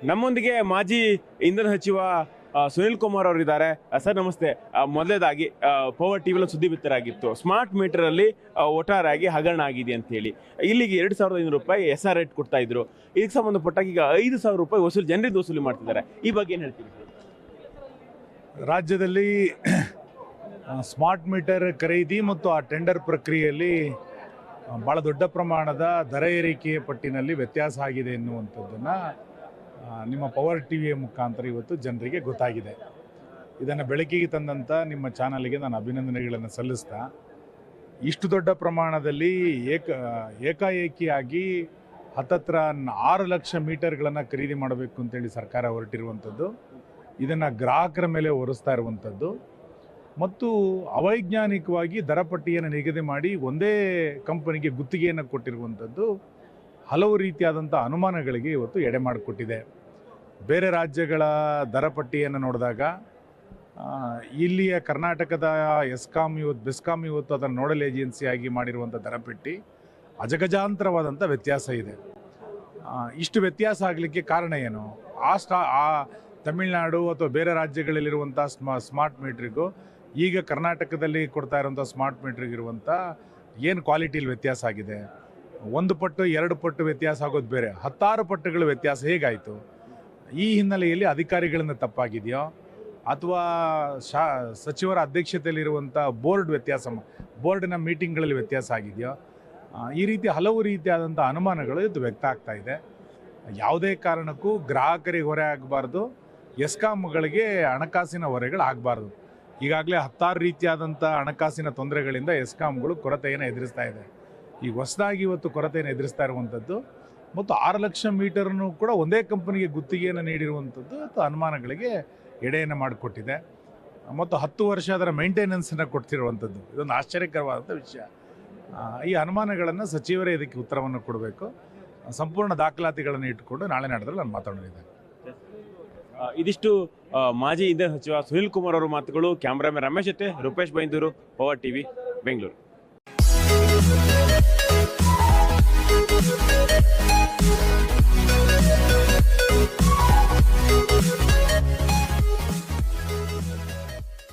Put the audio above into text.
ನಮ್ಮೊಂದಿಗೆ ಮಾಜಿ ಇಂಧನ ಸಚಿವ ಸುನಿಲ್ ಕುಮಾರ್ ಅವರು ಇದ್ದಾರೆ. ಸರ್ ನಮಸ್ತೆ. ಮೊದಲೇದಾಗಿ ಪವರ್ ಟಿವಿಯಲ್ಲಿ ಸುದ್ದಿ ಬಿತ್ತರಾಗಿತ್ತು, ಸ್ಮಾರ್ಟ್ ಮೀಟರಲ್ಲಿ ಒಟ್ಟಾರೆಯಾಗಿ ಹಗರಣ ಆಗಿದೆ ಅಂತ ಹೇಳಿ. ಇಲ್ಲಿಗೆ 2,500 ರೂಪಾಯಿ SR ರೇಟ್ ಕೊಡ್ತಾ ಇದ್ರು. ಇದಕ್ಕೆ ಸಂಬಂಧಪಟ್ಟಾಗ ಈಗ 5,000 ರೂಪಾಯಿ ಜನರಿಂದ ವಸೂಲಿ ಮಾಡ್ತಿದ್ದಾರೆ. ಈ ಬಗ್ಗೆ ಏನು ಹೇಳ್ತೀವಿ? ರಾಜ್ಯದಲ್ಲಿ ಸ್ಮಾರ್ಟ್ ಮೀಟರ್ ಖರೀದಿ ಮತ್ತು ಆ ಟೆಂಡರ್ ಪ್ರಕ್ರಿಯೆಯಲ್ಲಿ ಭಾಳ ದೊಡ್ಡ ಪ್ರಮಾಣದ ದರ ಏರಿಕೆಯ ಪಟ್ಟಿನಲ್ಲಿ ವ್ಯತ್ಯಾಸ ಆಗಿದೆ ಎನ್ನುವಂಥದ್ದನ್ನು ನಿಮ್ಮ ಪವರ್ ಟಿವಿಯ ಮುಖಾಂತರ ಇವತ್ತು ಜನರಿಗೆ ಗೊತ್ತಾಗಿದೆ. ಇದನ್ನು ಬೆಳಕಿಗೆ ತಂದಂಥ ನಿಮ್ಮ ಚಾನಲ್ಗೆ ನಾನು ಅಭಿನಂದನೆಗಳನ್ನು ಸಲ್ಲಿಸ್ತಾ, ಇಷ್ಟು ದೊಡ್ಡ ಪ್ರಮಾಣದಲ್ಲಿ ಏಕಾಏಕಿಯಾಗಿ ಹತ್ತತ್ರ 6 ಲಕ್ಷ ಮೀಟರ್ಗಳನ್ನು ಖರೀದಿ ಮಾಡಬೇಕು ಅಂತೇಳಿ ಸರ್ಕಾರ ಹೊರಟಿರುವಂಥದ್ದು, ಇದನ್ನು ಗ್ರಾಹಕರ ಮೇಲೆ ಹೊರಿಸ್ತಾ ಇರುವಂಥದ್ದು ಮತ್ತು ಅವೈಜ್ಞಾನಿಕವಾಗಿ ದರ ಪಟ್ಟಿಯನ್ನು ನಿಗದಿ ಮಾಡಿ ಒಂದೇ ಕಂಪನಿಗೆ ಗುತ್ತಿಗೆಯನ್ನು ಕೊಟ್ಟಿರುವಂಥದ್ದು ಹಲವು ರೀತಿಯಾದಂಥ ಅನುಮಾನಗಳಿಗೆ ಇವತ್ತು ಎಡೆ ಮಾಡಿಕೊಟ್ಟಿದೆ. ಬೇರೆ ರಾಜ್ಯಗಳ ದರ ಪಟ್ಟಿಯನ್ನು ನೋಡಿದಾಗ ಇಲ್ಲಿಯ ಕರ್ನಾಟಕದ ಬೆಸ್ಕಾಂ ಇವತ್ತು ಅದನ್ನು ನೋಡಲ್ ಏಜೆನ್ಸಿಯಾಗಿ ಮಾಡಿರುವಂಥ ದರಪಟ್ಟಿ ಅಜಗಜಾಂತರವಾದಂಥ ವ್ಯತ್ಯಾಸ ಇದೆ. ಇಷ್ಟು ವ್ಯತ್ಯಾಸ ಆಗಲಿಕ್ಕೆ ಕಾರಣ ಏನು? ಆ ತಮಿಳುನಾಡು ಅಥವಾ ಬೇರೆ ರಾಜ್ಯಗಳಲ್ಲಿರುವಂಥ ಸ್ಮಾರ್ಟ್ ಮೀಟ್ರಿಗೂ ಈಗ ಕರ್ನಾಟಕದಲ್ಲಿ ಕೊಡ್ತಾ ಇರುವಂಥ ಸ್ಮಾರ್ಟ್ ಮೀಟ್ರಿಗಿರುವಂಥ ಏನು ಕ್ವಾಲಿಟಿಲಿ ವ್ಯತ್ಯಾಸ ಆಗಿದೆ? 1 ಪಟ್ಟು 2 ಪಟ್ಟು ವ್ಯತ್ಯಾಸ ಆಗೋದು ಬೇರೆ, 10 ಪಟ್ಟುಗಳ ವ್ಯತ್ಯಾಸ ಹೇಗಾಯಿತು? ಈ ಹಿನ್ನೆಲೆಯಲ್ಲಿ ಅಧಿಕಾರಿಗಳಿಂದ ತಪ್ಪಾಗಿದೆಯೋ ಅಥವಾ ಸಚಿವರ ಅಧ್ಯಕ್ಷತೆಯಲ್ಲಿರುವಂಥ ಬೋರ್ಡ್ನ ಮೀಟಿಂಗ್ಗಳಲ್ಲಿ ವ್ಯತ್ಯಾಸ ಆಗಿದೆಯೋ? ಈ ರೀತಿ ಹಲವು ರೀತಿಯಾದಂಥ ಅನುಮಾನಗಳು ಇದು ವ್ಯಕ್ತ ಆಗ್ತಾ ಇದೆ. ಯಾವುದೇ ಕಾರಣಕ್ಕೂ ಗ್ರಾಹಕರಿಗೆ ಹೊರೆ ಆಗಬಾರ್ದು, ಎಸ್ಕಾಂಗಳಿಗೆ ಹಣಕಾಸಿನ ಹೊರೆಗಳು ಆಗಬಾರ್ದು. ಈಗಾಗಲೇ 10 ರೀತಿಯಾದಂಥ ಹಣಕಾಸಿನ ತೊಂದರೆಗಳಿಂದ ಎಸ್ಕಾಂಗಳು ಕೊರತೆಯನ್ನು ಎದುರಿಸ್ತಾ ಇದೆ. ಈಗ ಹೊಸದಾಗಿ ಇವತ್ತು ಕೊರತೆಯನ್ನು ಎದುರಿಸ್ತಾ ಇರುವಂಥದ್ದು ಮತ್ತು 6 ಲಕ್ಷ ಮೀಟರ್ನು ಕೂಡ ಒಂದೇ ಕಂಪನಿಗೆ ಗುತ್ತಿಗೆಯನ್ನು ನೀಡಿರುವಂಥದ್ದು ಮತ್ತು ಅನುಮಾನಗಳಿಗೆ ಎಡೆಯನ್ನು ಮಾಡಿಕೊಟ್ಟಿದೆ ಮತ್ತು 10 ವರ್ಷ ಅದರ ಮೇಂಟೆನೆನ್ಸನ್ನು ಕೊಡ್ತಿರುವಂಥದ್ದು ಇದೊಂದು ಆಶ್ಚರ್ಯಕರವಾದಂಥ ವಿಷಯ. ಈ ಅನುಮಾನಗಳನ್ನು ಸಚಿವರೇ ಇದಕ್ಕೆ ಉತ್ತರವನ್ನು ಕೊಡಬೇಕು. ಸಂಪೂರ್ಣ ದಾಖಲಾತಿಗಳನ್ನು ಇಟ್ಟುಕೊಂಡು ನಾಳೆ ನಡೆದಲ್ಲಿ ನಾನು ಮಾತಾಡಲಿದ್ದೇನೆ. ಇದಿಷ್ಟು ಮಾಜಿ ಇಂಧನ ಸಚಿವ ಸುನಿಲ್ ಕುಮಾರ್ ಅವರ ಮಾತುಗಳು. ಕ್ಯಾಮ್ರಾಮನ್ ರಮೇಶ್ ಜೊತೆ ರೂಪೇಶ್ ಬೈಂದೂರು, ಪವರ್ ಟಿವಿ, ಬೆಂಗಳೂರು.